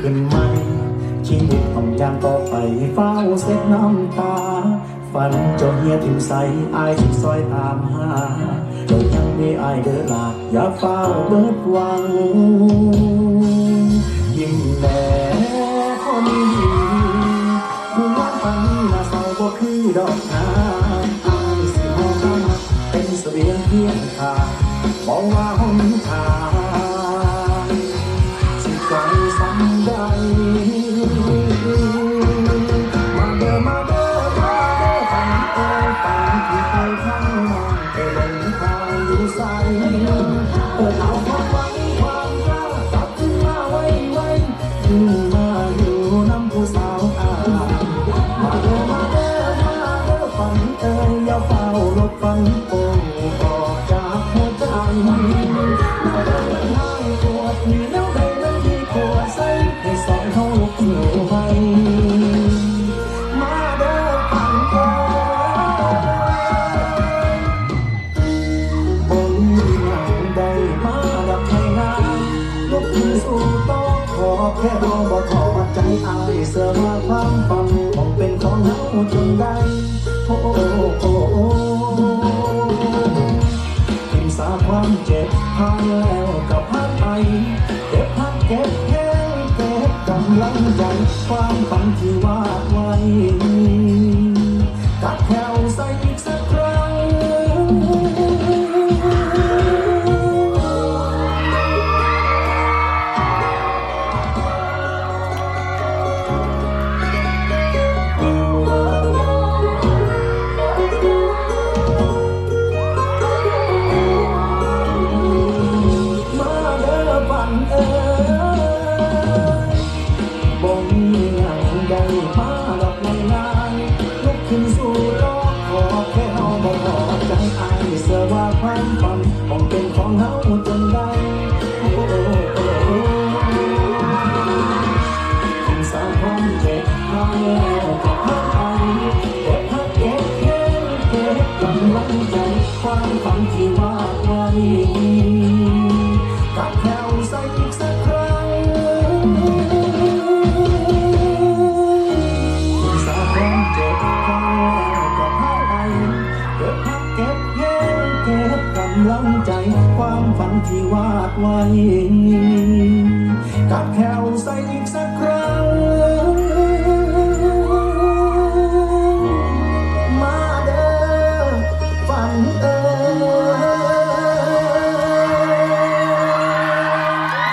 ขึ้นไหมชีวิตต้องย่างต่อไปเฝ้าเส็จน้ำตาฝันเจ้าเฮียถิ่มใสอายที่ซอยตามหาเจ้ายังมีอายเด้อลาอย่าเฝ้าเบิดหวังยิ้มแน่คนดีผู้งานปันน่าเศร้าบ่คือดอกนาอายสิมองมาเป็นเสบียงเพียงข้างบอกว่าหนทางสิไกลสันใดมาเด้อมาเด้อมาเด้อฝันฝันที่เคยข้างมองไปเดินทางอยู่ใสเปิดเอาความหวังความรักกลับขึ้นมาไว้อยู่มาอยู่น้ำผู้สาวมาเด้อมาเด้อมาเด้อฝันอย่าเฝ้าลบฝันโป่งออกจากหัวใจมาเดินทางปวดมีแล้วใดนั้นที่ปวดใส่ให้สอนเขาลุกอยู่ไปมาเด้อฝันบนอย่างใดมาดับให้งานลุกขึ้นสู่โต๊ะขอแค่เราบ่ทอดใจอายเสื้อมาความฝันต้องเป็นของเราจนได้โอ้โอ้ทิ้งสาความเจ็บผ่านแล้วกับผ่านไปเก็บพักเก็บแห้งเก็บกำลังใจความฝันที่วาดไว้กัดแถวใส่อีกสักครั้งบ่มีอย่างใดมาดอกง่ายๆลุกขึ้นสู่โลกขอแค่เอาบ่พอใจอายเสื้อว่าความฝันต้องเป็นของเฮาจนได้โอ้ทิ้งสาความเจ็บมาแล้วก็พักไปเก็บพักเก็บแค่เก็บกำลังใจความฝันที่วาดไว้กัดแถวใส่อีกสักครั้งกำลังใจความฝันที่วาดไว้